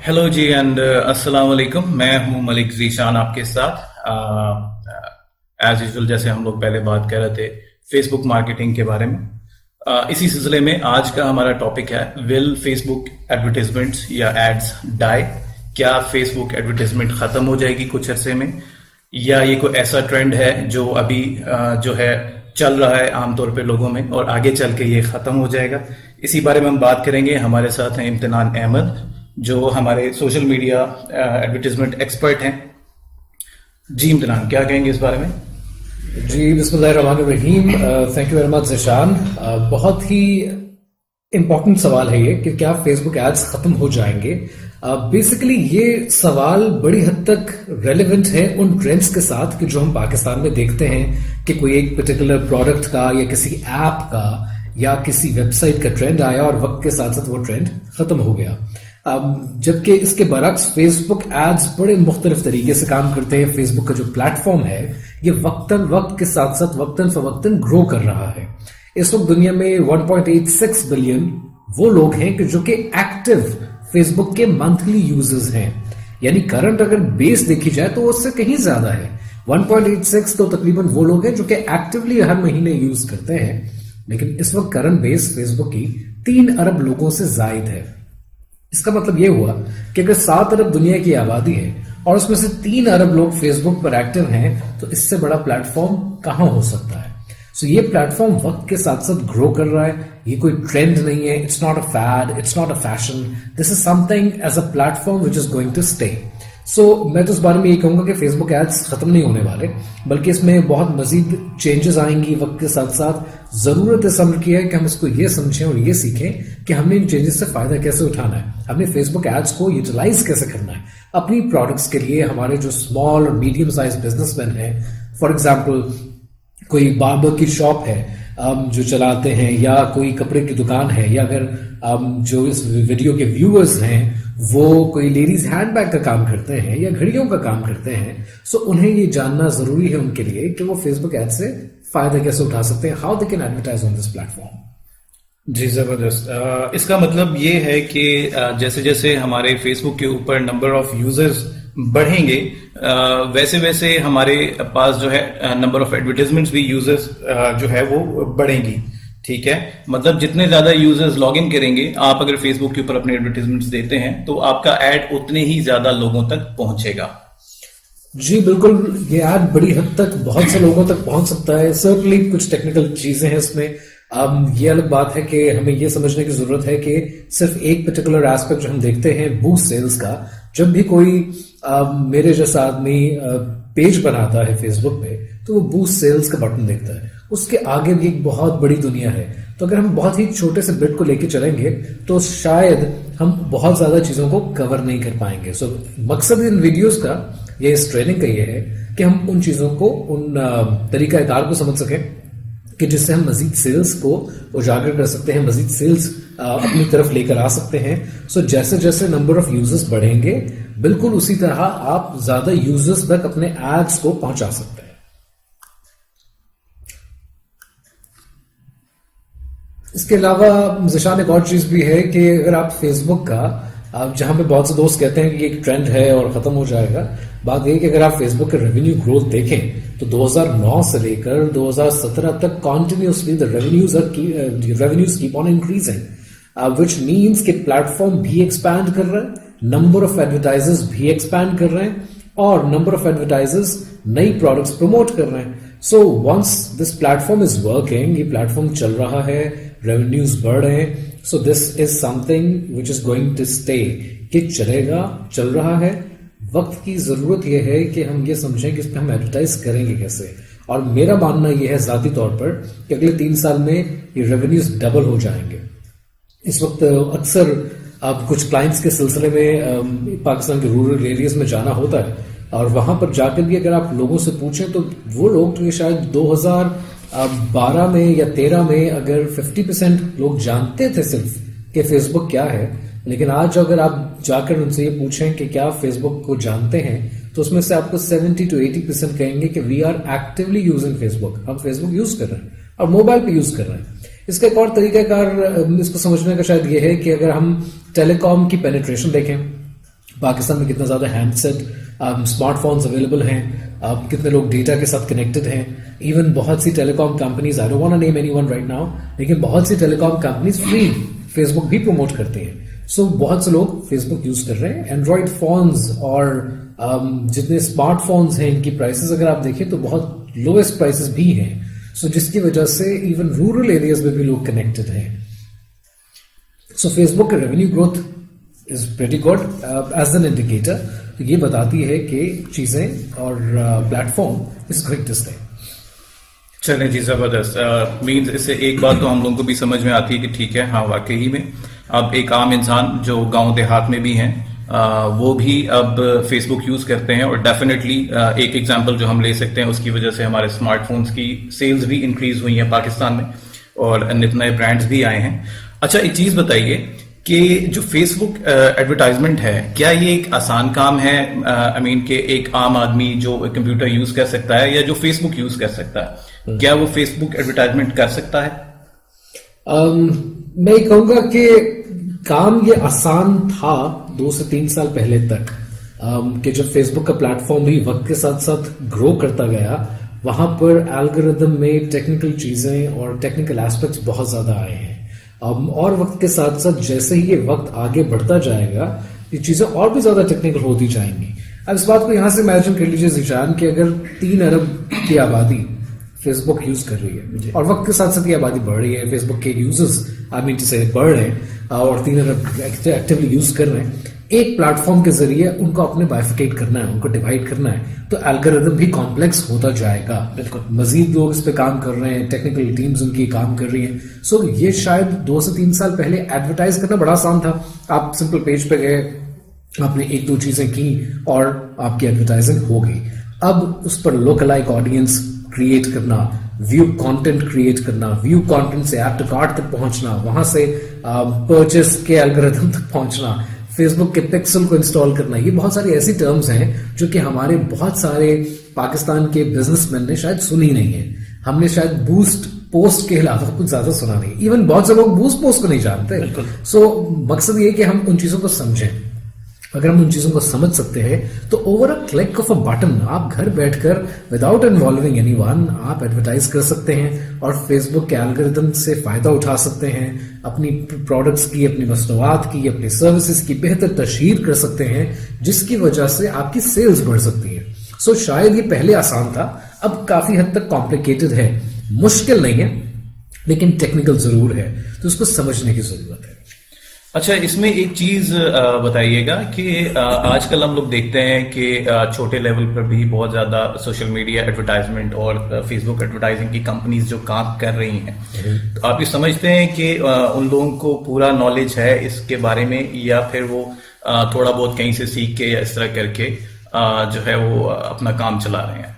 Hello ji and अस्सलाम वालेकुम। मैं हूं मलिक ज़ीशान आपके साथ। एज यूजुअल जैसे हम लोग पहले बात कर रहे थे फेसबुक मार्केटिंग के बारे में। इसी सिलसिले में आज का हमारा टॉपिक है विल फेसबुक एडवर्टाइजमेंट्स या एड्स डाई। क्या फेसबुक एडवर्टाइजमेंट खत्म हो जाएगी कुछ अरसे में, या ये कोई ऐसा ट्रेंड है जो अभी जो है चल रहा है आमतौर पे लोगों में और आगे चल के ये खत्म हो जाएगा। इसी बारे में हम बात करेंगे। हमारे साथ हैं इम्तिनान अहमद जो हमारे सोशल मीडिया एडवर्टाइजमेंट एक्सपर्ट हैं। जी इम्तिनान, क्या कहेंगे इस बारे में? जी बिस्मिल्लाहिर्रहमानिर्रहीम। Thank you very much Zeeshan. बहुत ही इम्पोर्टेंट सवाल है ये कि क्या फेसबुक एड्स खत्म हो जाएंगे। बेसिकली ये सवाल बड़ी हद तक रेलेवेंट है उन ट्रेंड्स के साथ कि जो हम पाकिस्तान में देखते हैं कि कोई एक पर्टिकुलर प्रोडक्ट का या किसी ऐप का या किसी वेबसाइट का ट्रेंड आया और वक्त के साथ साथ वो ट्रेंड खत्म हो गया। जबकि इसके बरक्स फेसबुक एड्स बड़े मुख्तलिफ तरीके से काम करते हैं। फेसबुक का जो प्लेटफॉर्म है ये वक्त के साथ साथ वक्तन फवक्तन ग्रो कर रहा है। इस वक्त दुनिया में 1.86 बिलियन वो लोग हैं कि जो कि एक्टिव फेसबुक के मंथली यूजर्स हैं, यानी करंट अगर बेस देखी जाए तो उससे कहीं ज्यादा है। 1.86 तो तकरीबन वो लोग हैं जो कि एक्टिवली हर महीने यूज करते हैं, लेकिन इस वक्त करंट बेस फेसबुक की 3 अरब लोगों से जायद है। इसका मतलब यह हुआ कि अगर 7 अरब दुनिया की आबादी है और उसमें से 3 अरब लोग फेसबुक पर एक्टिव हैं, तो इससे बड़ा प्लेटफॉर्म कहां हो सकता है। सो ये प्लेटफॉर्म वक्त के साथ साथ ग्रो कर रहा है। ये कोई ट्रेंड नहीं है, it's not a fad, it's not a fashion, this is something as a platform which is going to stay. So मैं तो इस बारे में ये कहूंगा कि फेसबुक एड्स खत्म नहीं होने वाले, बल्कि इसमें बहुत मजीद चेंजेस आएंगी वक्त के साथ साथ। जरूरत इस अमर की है कि हम इसको ये समझें और ये सीखें कि हमने इन चेंजेस से फायदा कैसे उठाना है, हमने फेसबुक एड्स को यूटिलाइज कैसे करना है अपनी प्रोडक्ट्स के लिए। हमारे जो स्मॉल और मीडियम साइज बिजनेसमैन हैं, फॉर एग्जाम्पल कोई बार्बर की शॉप है जो चलाते हैं, या कोई कपड़े की दुकान है, या अगर जो इस वीडियो के व्यूअर्स हैं वो कोई लेडीज हैंडबैग का काम करते हैं या घड़ियों का काम करते हैं, सो उन्हें ये जानना जरूरी है उनके लिए कि वो फेसबुक एड से फायदा कैसे उठा सकते हैं, how they can advertise on this platform. जी जबरदस्त। इसका मतलब ये है कि जैसे जैसे हमारे फेसबुक के ऊपर नंबर ऑफ यूजर्स बढ़ेंगे वैसे वैसे हमारे पास जो है नंबर ऑफ एडवर्टाइजमेंट्स भी यूजर्स जो है वो बढ़ेंगी। ठीक है, मतलब जितने ज्यादा यूजर्स लॉग इन करेंगे, आप अगर फेसबुक के ऊपर अपने एडवर्टाइजमेंट्स देते हैं तो आपका एड उतने ही ज्यादा लोगों तक पहुंचेगा। जी बिल्कुल, ये एड बड़ी हद तक बहुत से लोगों तक पहुंच सकता है। सर्टनली कुछ टेक्निकल चीजें हैं इसमें। ये अलग बात है कि हमें ये समझने की जरूरत है कि सिर्फ एक पर्टिकुलर एस्पेक्ट जो हम देखते हैं बूस्ट सेल्स का, जब भी कोई मेरे जैसा आदमी पेज बनाता है फेसबुक पे तो वो बूस्ट सेल्स का बटन देखता है। उसके आगे भी एक बहुत बड़ी दुनिया है। तो अगर हम बहुत ही छोटे से बिट को लेके चलेंगे तो शायद हम बहुत ज्यादा चीजों को कवर नहीं कर पाएंगे। सो मकसद इन वीडियोस का या इस ट्रेनिंग का ये है कि हम उन चीजों को, उन तरीकाकार को समझ सकें कि जिससे हम मजीद सेल्स को उजागर कर सकते हैं, मजीद सेल्स अपनी तरफ लेकर आ सकते हैं। सो जैसे जैसे नंबर ऑफ यूजर्स बढ़ेंगे, बिल्कुल उसी तरह आप ज्यादा यूजर्स तक अपने एड्स को पहुंचा सकते हैं। इसके अलावा ज़ीशान एक और चीज भी है कि अगर आप फेसबुक का, जहां पे बहुत से दोस्त कहते हैं कि एक ट्रेंड है और खत्म हो जाएगा, बात यह कि अगर आप फेसबुक के रेवेन्यू ग्रोथ देखें तो 2009 से लेकर 2017 तक continuously the revenues keep on increasing, which means कि प्लेटफॉर्म भी एक्सपैंड कर रहा है, नंबर ऑफ एडवर्टाइजर्स भी एक्सपैंड कर रहे हैं और नंबर ऑफ एडवर्टाइजर्स नई प्रोडक्ट्स प्रमोट कर रहे हैं। So once this platform is working, ये प्लेटफॉर्म चल रहा है, रेवेन्यूज बढ़ रहे हैं, so this is something which is going to stay, कि चलेगा, चल रहा है। वक्त की जरूरत यह है कि हम ये समझें कि इस पर हम एडवर्टाइज करेंगे कैसे। और मेरा मानना यह है जाती तौर पर कि अगले 3 साल में ये रेवेन्यूज डबल हो जाएंगे। इस वक्त अक्सर अब कुछ क्लाइंट्स के सिलसिले में पाकिस्तान के रूरल एरियाज में जाना होता है और वहां पर जाकर भी अगर आप लोगों से पूछें तो वो लोग तो ये शायद 2012 में या 13 में अगर 50% लोग जानते थे सिर्फ कि फेसबुक क्या है, लेकिन आज अगर आप जाकर उनसे ये पूछें कि क्या फेसबुक को जानते हैं तो उसमें से आपको 70 to 80% कहेंगे कि we are actively using Facebook, हम फेसबुक यूज कर रहे हैं और मोबाइल पे यूज कर रहे हैं। इसका एक और तरीकाकार इसको समझने का शायद ये है कि अगर हम टेलीकॉम की पेनिट्रेशन देखें پاکستان میں کتنا زیادہ handset smart phones available ہیں, کتنے لوگ ڈیٹا کے ساتھ کنیکٹڈ ہیں. ایون بہت سی telecom companies, I don't want to name anyone right now, لیکن بہت سی telecom companies free Facebook بھی پروموٹ کرتے ہیں. سو بہت سے لوگ فیس بک یوز کر رہے ہیں. اینڈرائڈ فونز اور جتنے اسمارٹ فونز ہیں ان کی پرائسز اگر آپ دیکھیں تو بہت لوئسٹ پرائسز بھی ہیں. سو جس کی وجہ سے ایون رورل ایریاز میں بھی لوگ کنیکٹڈ ہیں. سو فیس بک کا revenue growth is very good as an indicator. تو یہ بتاتی ہے کہ چیزیں اور platform is going to stay. چلیں جی, زبردست. مینز اس سے ایک بات تو ہم لوگوں کو بھی سمجھ میں آتی ہے کہ ٹھیک ہے, ہاں واقعی میں اب ایک عام انسان جو گاؤں دیہات میں بھی ہیں وہ بھی اب فیس بک یوز کرتے ہیں. اور ڈیفینیٹلی ایک ایگزامپل جو ہم لے سکتے ہیں, اس کی وجہ سے ہمارے اسمارٹ فونس کی سیلز بھی انکریز ہوئی ہیں پاکستان میں اور نت نئے برانڈز بھی آئے ہیں. اچھا ایک چیز بتائیے کہ جو فیس بک ایڈورٹائزمنٹ ہے, کیا یہ ایک آسان کام ہے؟ آئی مین کہ ایک عام آدمی جو کمپیوٹر یوز کر سکتا ہے یا جو فیس بک یوز کر سکتا ہے, کیا وہ فیس بک ایڈورٹائزمنٹ کر سکتا ہے؟ میں یہ کہوں گا کہ کام یہ آسان تھا 2 سے 3 سال پہلے تک, کہ جب فیس بک کا پلیٹ فارم بھی وقت کے ساتھ ساتھ گرو کرتا گیا, وہاں پر الگوریدم میں ٹیکنیکل چیزیں اور ٹیکنیکل ایسپیکٹس بہت زیادہ آئے ہیں. اور وقت کے ساتھ ساتھ جیسے ہی یہ وقت آگے بڑھتا جائے گا یہ چیزیں اور بھی زیادہ ٹیکنیکل ہوتی جائیں گی. اب اس بات کو یہاں سے امیجن کر لیجیے ذیشان کہ اگر 3 ارب کی آبادی فیس بک یوز کر رہی ہے اور وقت کے ساتھ ساتھ یہ آبادی بڑھ رہی ہے, فیس بک کے یوزرز آئی مین سے بڑھ رہے ہیں اور 3 ارب ایکٹیولی یوز کر رہے ہیں, ایک پلیٹ فارم کے ذریعے ان کو اپنے بائفیکیٹ کرنا ہے, ان کو ڈیوائڈ کرنا ہے, تو الگوریدم بھی کمپلیکس ہوتا جائے گا. بالکل مزید لوگ اس پہ کام کر رہے ہیں, ٹیکنیکل ٹیمز ان کی کام کر رہی ہیں. سو یہ شاید 2 سے 3 سال پہلے ایڈورٹائز کرنا بڑا آسان تھا. آپ سمپل پیج پہ گئے, آپ نے 1-2 چیزیں کی اور آپ کی ایڈورٹائزنگ ہو گئی. اب اس پر لوک لائک آڈینس کریٹ کرنا, ویو کانٹینٹ کریٹ کرنا, ویو کانٹینٹ سے ایڈ ٹو کارٹ تک پہنچنا, وہاں سے پرچیز کے الگوریدم تک پہنچنا, فیس بک کے پکسل کو انسٹال کرنا, یہ بہت ساری ایسی ٹرمز ہیں جو کہ ہمارے بہت سارے پاکستان کے بزنس مین نے شاید سنی نہیں ہے. ہم نے شاید بوسٹ پوسٹ کے علاوہ کچھ زیادہ سنا نہیں. ایون بہت سے لوگ بوسٹ پوسٹ کو نہیں جانتے. سو مقصد یہ کہ ہم ان چیزوں کو سمجھیں. اگر ہم ان چیزوں کو سمجھ سکتے ہیں تو over a click of a button آپ گھر بیٹھ کر وداؤٹ انوالونگ اینی ون آپ ایڈورٹائز کر سکتے ہیں اور فیس بک کے الگوریدم سے فائدہ اٹھا سکتے ہیں, اپنی پروڈکٹس کی, اپنی مصنوعات کی, اپنی سروسز کی بہتر تشہیر کر سکتے ہیں, جس کی وجہ سے آپ کی سیلز بڑھ سکتی ہیں. سو شاید یہ پہلے آسان تھا, اب کافی حد تک کمپلیکیٹڈ ہے, مشکل نہیں ہے لیکن ٹیکنیکل ضرور ہے, تو اس کو سمجھنے کی ضرورت ہے. اچھا اس میں ایک چیز بتائیے گا کہ آج کل ہم لوگ دیکھتے ہیں کہ چھوٹے لیول پر بھی بہت زیادہ سوشل میڈیا ایڈورٹائزمنٹ اور فیس بک ایڈورٹائزنگ کی کمپنیز جو کام کر رہی ہیں, تو آپ یہ سمجھتے ہیں کہ ان لوگوں کو پورا نالج ہے اس کے بارے میں, یا پھر وہ تھوڑا بہت کہیں سے سیکھ کے یا اس طرح کر کے جو ہے وہ اپنا کام چلا رہے ہیں؟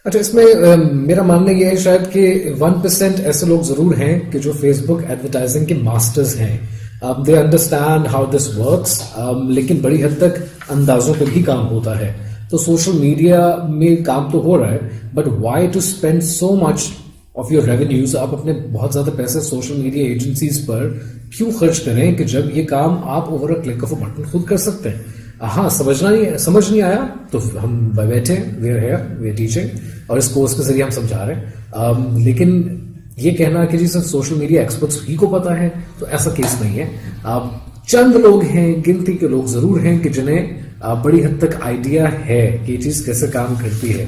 اچھا اس میں میرا ماننا یہ ہے شاید کہ 1% ایسے لوگ ضرور ہیں کہ جو فیس بک ایڈورٹائزنگ کے ماسٹرز ہیں. they understand how this works, لیکن بڑی حد تک اندازوں پہ بھی کام ہوتا ہے. تو سوشل میڈیا میں کام تو ہو رہا ہے, but why to spend so much of your revenues, آپ اپنے بہت زیادہ پیسے سوشل میڈیا ایجنسیز پر کیوں خرچ کریں کہ جب یہ کام آپ over a click of a button خود کر سکتے ہیں. ہاں سمجھ نہیں آیا تو ہم بیٹھے وی آر ٹیچنگ اور اس کورس کے ذریعے ہم سمجھا رہے ہیں, لیکن یہ کہنا کہ جی صرف سوشل میڈیا ایکسپرٹس ہی کو پتا ہے تو ایسا کیس نہیں ہے. چند لوگ ہیں, گنتی کے لوگ ضرور ہیں کہ جنہیں بڑی حد تک آئیڈیا ہے کہ یہ چیز کیسے کام کرتی ہے,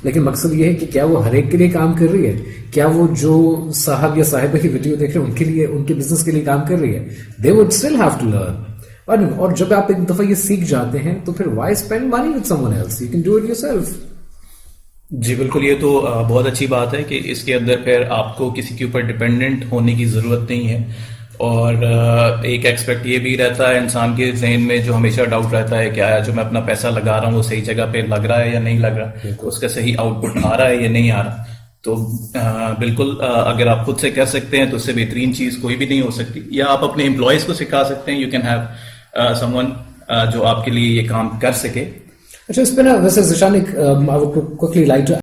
لیکن مقصد یہ ہے کہ کیا وہ ہر ایک کے لیے کام کر رہی ہے, کیا وہ جو صاحب یا صاحبہ کی ویڈیو دیکھ رہے ہیں ان کے لیے, ان کے بزنس کے لیے کام کر رہی ہے. They would still have to learn, اور جب آپ ایک دفعہ یہ سیکھ جاتے ہیں تو پھر why spend money with someone else, you can do it yourself. جی بالکل, یہ تو بہت اچھی بات ہے کہ اس کے اندر پھر آپ کو کسی کے اوپر ڈپینڈنٹ ہونے کی ضرورت نہیں ہے. اور ایک ایکسپیکٹ یہ بھی رہتا ہے انسان کے ذہن میں, جو ہمیشہ ڈاؤٹ رہتا ہے کہ آیا جو میں اپنا پیسہ لگا رہا ہوں وہ صحیح جگہ پہ لگ رہا ہے یا نہیں لگ رہا, اس کا صحیح آؤٹ پٹ آ رہا ہے یا نہیں آ رہا. تو بالکل اگر آپ خود سے کر سکتے ہیں تو اس سے بہترین چیز کوئی بھی نہیں ہو سکتی. یا آپ اپنے امپلائیز کو سکھا سکتے ہیں, you can have some one جو آپ کے لیے یہ کام کر سکے. اچھا اس پہ نا ویسے ذیشان ایک